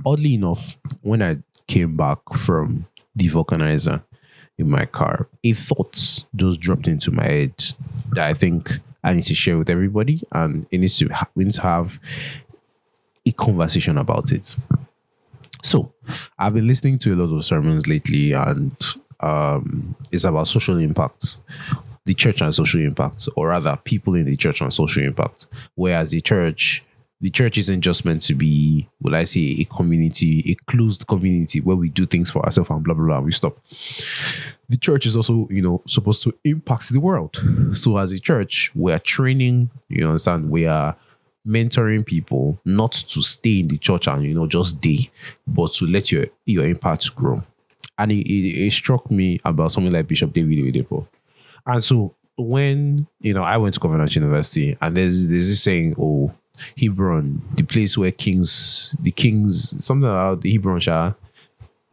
oddly enough, when I came back from the vulcanizer in my car, a thought just dropped into my head that I think I need to share with everybody, and we need to have a conversation about it. So, I've been listening to a lot of sermons lately, and it's about social impact, the church and social impact, or rather, people in the church and social impact. Whereas the church isn't just meant to be, will I say, a community, a closed community where we do things for ourselves and blah blah blah. We stop. The church is also, supposed to impact the world. So as a church, we are training. You understand? We are mentoring people not to stay in the church and just stay, but to let your impact grow. And it struck me about something like Bishop David Oyedepo. And so when I went to Covenant University, and there's this saying, oh, Hebron, the place where the kings, something about the Hebron,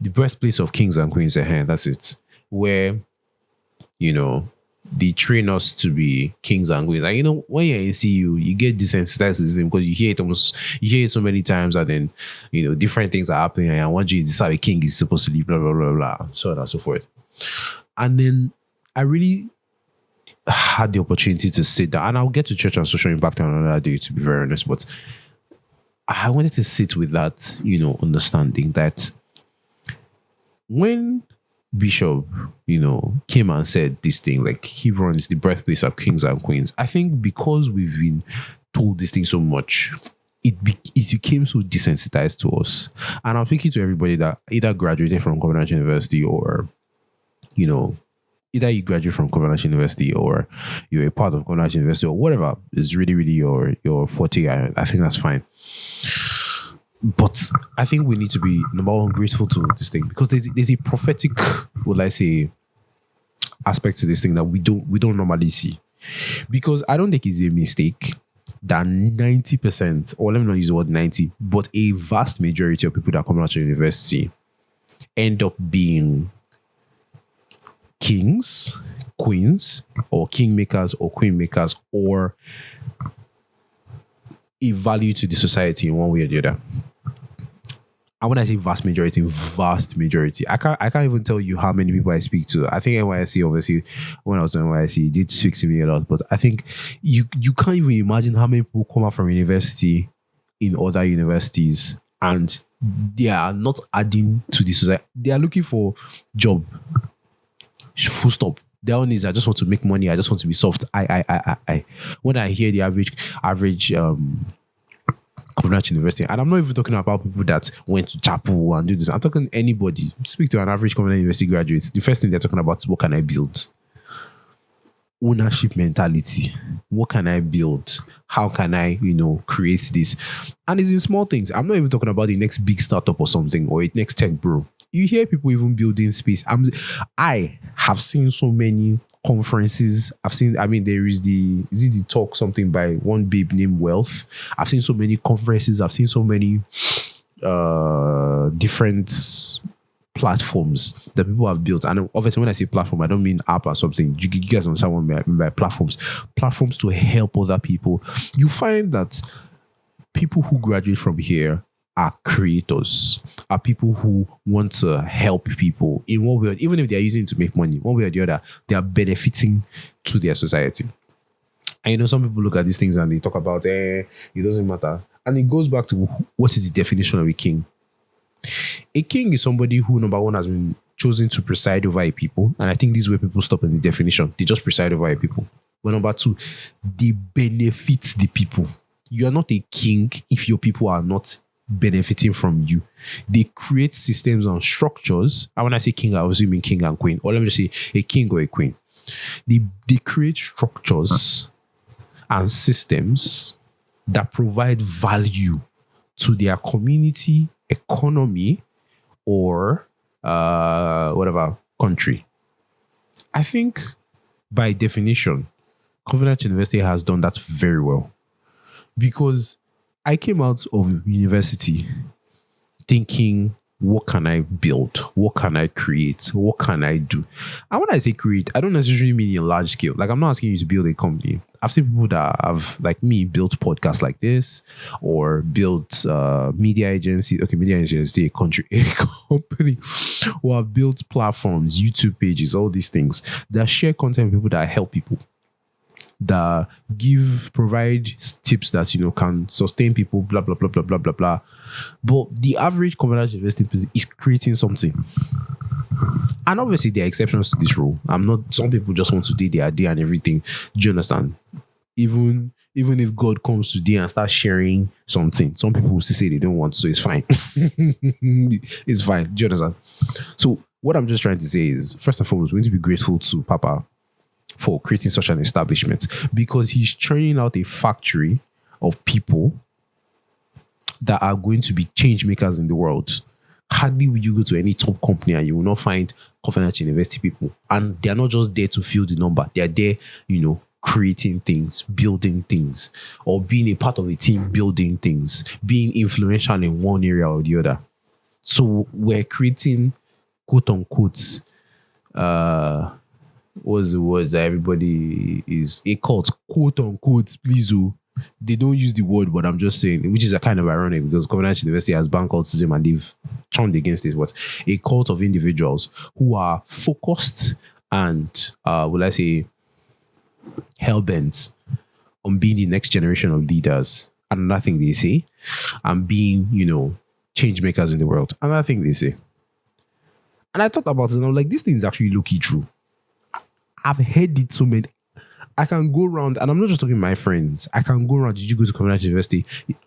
the birthplace of kings and queens. That's it. Where they train us to be kings and queens. And when you're in CU, you get desensitized to this thing because you hear it so many times, and then different things are happening, and one day this is how a king is supposed to live, blah blah blah blah, so on and so forth. And then I really had the opportunity to sit down, and I'll get to church and social impact on another day, to be very honest, but I wanted to sit with that, understanding that when Bishop, came and said this thing, like Hebron is the birthplace of kings and queens, I think because we've been told this thing so much, it became so desensitized to us. And I'm speaking to everybody that either graduated from Covenant University, or either you graduate from Covenant University, or you're a part of Covenant University, or whatever is really, really your forte. I think that's fine. But I think we need to be, number one, grateful to this thing, because there's a prophetic, would I say, aspect to this thing that we don't normally see. Because I don't think it's a mistake that 90%, or let me not use the word 90, but a vast majority of people that come out to university end up being kings, queens, or kingmakers or queen makers, or a value to the society in one way or the other. And when I say vast majority, I can't even tell you how many people I speak to. I think NYSC, obviously, when I was in NYSC, it did speak to me a lot. But I think you can't even imagine how many people come out from university in other universities, and they are not adding to the society. They are looking for job. Full stop. Their own is, I just want to make money. I just want to be soft. I. When I hear the average Covenant University, and I'm not even talking about people that went to chapel and do this. I'm talking anybody. Speak to an average Covenant University graduate. The first thing they're talking about is, what can I build? Ownership mentality. What can I build? How can I, create this? And it's in small things. I'm not even talking about the next big startup or something, or a next tech bro. You hear people even building space. I have seen so many conferences. There is the talk something by one babe named Wealth. I've seen so many conferences. I've seen so many different platforms that people have built. And obviously, when I say platform, I don't mean app or something. You guys understand what I mean by platforms. Platforms to help other people. You find that people who graduate from here are creators, are people who want to help people in one way, even if they are using it to make money, one way or the other, they are benefiting to their society. And some people look at these things and they talk about, it doesn't matter. And it goes back to, what is the definition of a king? A king is somebody who, number one, has been chosen to preside over a people. And I think this is where people stop in the definition. They just preside over a people. But number two, they benefit the people. You are not a king if your people are not benefiting from you. They create systems and structures. And when I say king, I obviously mean king and queen. Or let me just say a king or a queen. They create structures and systems that provide value to their community, economy, or whatever country. I think by definition, Covenant University has done that very well. Because I came out of university thinking what can I build? What can I create? What can I do? And when I say create, I don't necessarily mean in large scale. Like, I'm not asking you to build a company. I've seen people that have, like me, built podcasts like this, or built media agency. Okay, media agency, a company, or have built platforms, YouTube pages, all these things that share content with people, that help people, that provide tips that, can sustain people, blah blah blah blah blah blah blah. But the average conventional investing person is creating something. And obviously there are exceptions to this rule. Some people just want to do their idea and everything. Do you understand? Even if God comes today and starts sharing something, some people will still say they don't want, so it's fine. It's fine. Do you understand? So what I'm just trying to say is, first and foremost, we need to be grateful to Papa for creating such an establishment, because he's churning out a factory of people that are going to be change makers in the world. Hardly will you go to any top company and you will not find confidential investing people. And they are not just there to fill the number. They are there, creating things, building things, or being a part of a team, building things, being influential in one area or the other. So we're creating, quote unquote, what's the word that everybody is, a cult, quote unquote, please. They don't use the word, but I'm just saying, which is a kind of ironic, because Covenant University has banned cultism and they've turned against it. What a cult of individuals who are focused and, will I say, hell-bent on being the next generation of leaders. Another thing they say, and being, change makers in the world. Another thing they say. And I thought about it and I'm like, this thing is actually low-key true. I've heard it so many. I can go around, and I'm not just talking to my friends. I can go around, did you go to community university,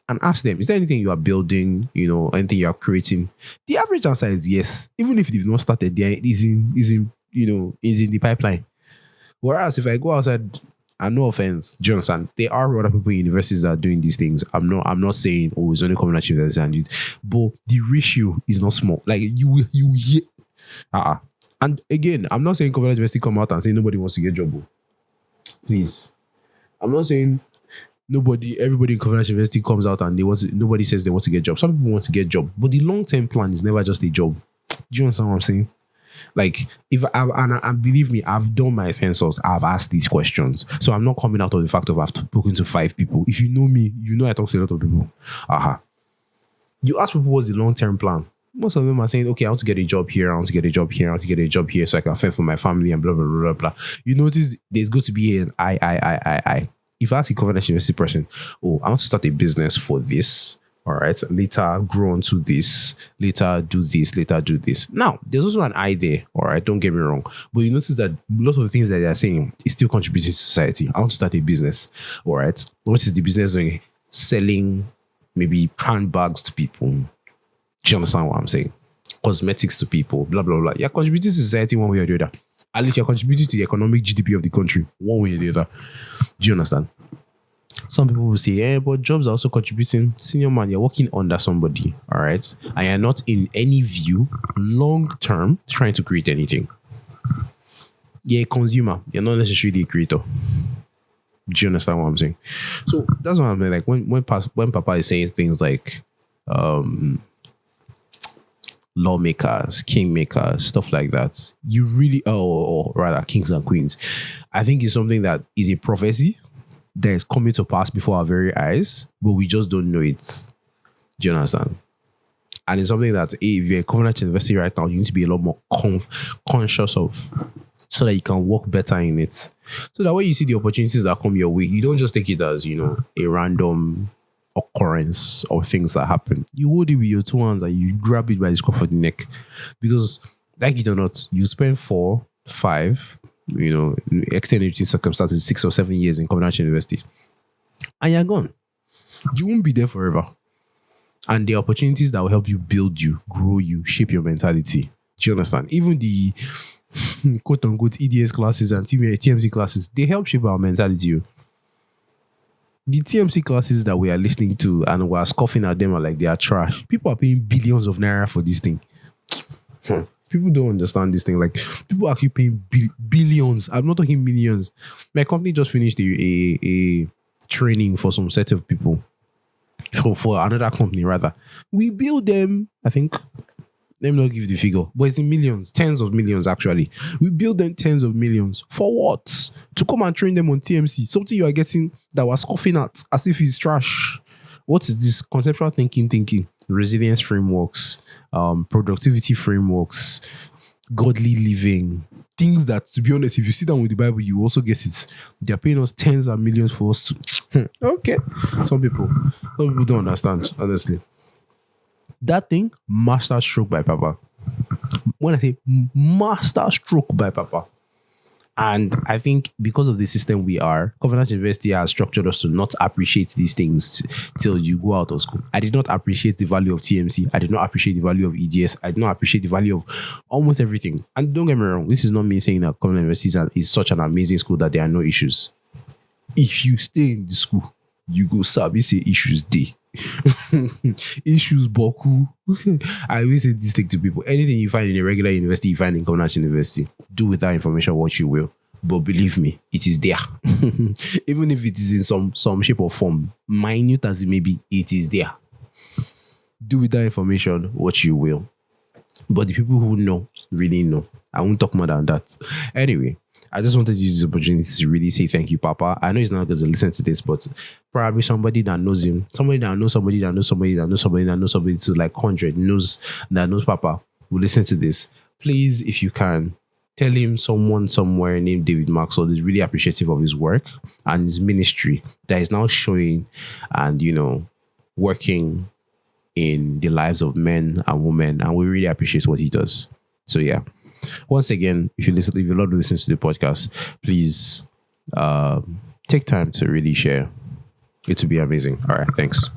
and ask them, is there anything you are building, anything you are creating? The average answer is yes. Even if they've not started, there is in the pipeline. Whereas if I go outside, and no offense, Johnson, there are other people in universities that are doing these things. I'm not saying, it's only community university, but the ratio is not small. Like you hear, and again, I'm not saying community university come out and say nobody wants to get a job. Please, I'm not saying everybody in Covenant University comes out and nobody says they want to get a job. Some people want to get a job, but the long-term plan is never just a job. Do you understand what I'm saying? Like, and believe me, I've done my census, I've asked these questions. So I'm not coming out of the fact of I've spoken to 5 people. If you know me, you know I talk to a lot of people. You ask people what's the long-term plan. Most of them are saying, okay, I want to get a job here, I want to get a job here, I want to get a job here so I can fend for my family and blah, blah, blah, blah, blah. You notice there's going to be an I. If I ask a Covenant University person, I want to start a business for this, all right, later grow on to this, later do this, later do this. Now, there's also an I there, all right, don't get me wrong. But you notice that a lot of the things that they're saying is still contributing to society. I want to start a business, all right. What is the business doing? Selling maybe handbags to people. Do you understand what I'm saying? Cosmetics to people, blah, blah, blah. You're contributing to society one way or the other. At least you're contributing to the economic GDP of the country one way or the other. Do you understand? Some people will say, but jobs are also contributing. Senior man, you're working under somebody, all right? And you're not in any view, long-term, trying to create anything. You're a consumer. You're not necessarily a creator. Do you understand what I'm saying? So that's what I'm saying. Like when Papa is saying things like, lawmakers, kingmakers, stuff like that, you really, or rather kings and queens, I think it's something that is a prophecy that is coming to pass before our very eyes, but we just don't know it. Do you understand? And it's something that if you're a covenant investor right now, you need to be a lot more conscious of, so that you can work better in it. So that when you see the opportunities that come your way, you don't just take it as, a random occurrence or things that happen. You hold it with your 2 hands and you grab it by the scruff of the neck, because like it or not, you spend 4, 5, extended circumstances, 6 or 7 years in Covenant University, and you're gone. You won't be there forever. And the opportunities that will help you build you, grow you, shape your mentality. Do you understand? Even the quote unquote EDS classes and TMC classes, they help shape our mentality. The TMC classes that we are listening to and we are scoffing at them are like they are trash. People are paying billions of naira for this thing. People don't understand this thing. Like, people are actually paying billions. I'm not talking millions. My company just finished a training for some set of people. For another company, rather. We billed them, I think, Let me not give the figure, but it's in millions, tens of millions actually. We build them tens of millions. For what? To come and train them on TMC. Something you are getting that was scoffing at as if it's trash. What is this? Conceptual thinking, resilience frameworks, productivity frameworks, godly living. Things that, to be honest, if you sit down with the Bible, you also get it. They're paying us tens of millions for us to. Okay. Some people don't understand, honestly. That thing, master stroke by Papa. When I say master stroke by Papa. And I think because of the system we are, Covenant University has structured us to not appreciate these things till you go out of school. I did not appreciate the value of TMC. I did not appreciate the value of eages. I did not appreciate the value of almost everything. And don't get me wrong, this is not me saying that Covenant University is such an amazing school that there are no issues. If you stay in the school, you go sabi say issues day. Issues boku. I always say this thing to people. Anything you find in a regular university, you find in Covenant University. Do with that information what you will. But believe me, it is there. Even if it is in some shape or form, minute as it may be, it is there. Do with that information what you will. But the people who know, really know. I won't talk more than that. Anyway, I just wanted to use this opportunity to really say thank you, Papa. I know he's not going to listen to this, but probably somebody that knows him, somebody that knows somebody that knows somebody that knows somebody that knows somebody to like 100 knows Papa will listen to this. Please, if you can, tell him someone somewhere named David Maxwell is really appreciative of his work and his ministry that is now showing and, working in the lives of men and women. And we really appreciate what he does. So, yeah. Once again, if you love to listen to the podcast, please take time to really share. It would be amazing. All right, thanks.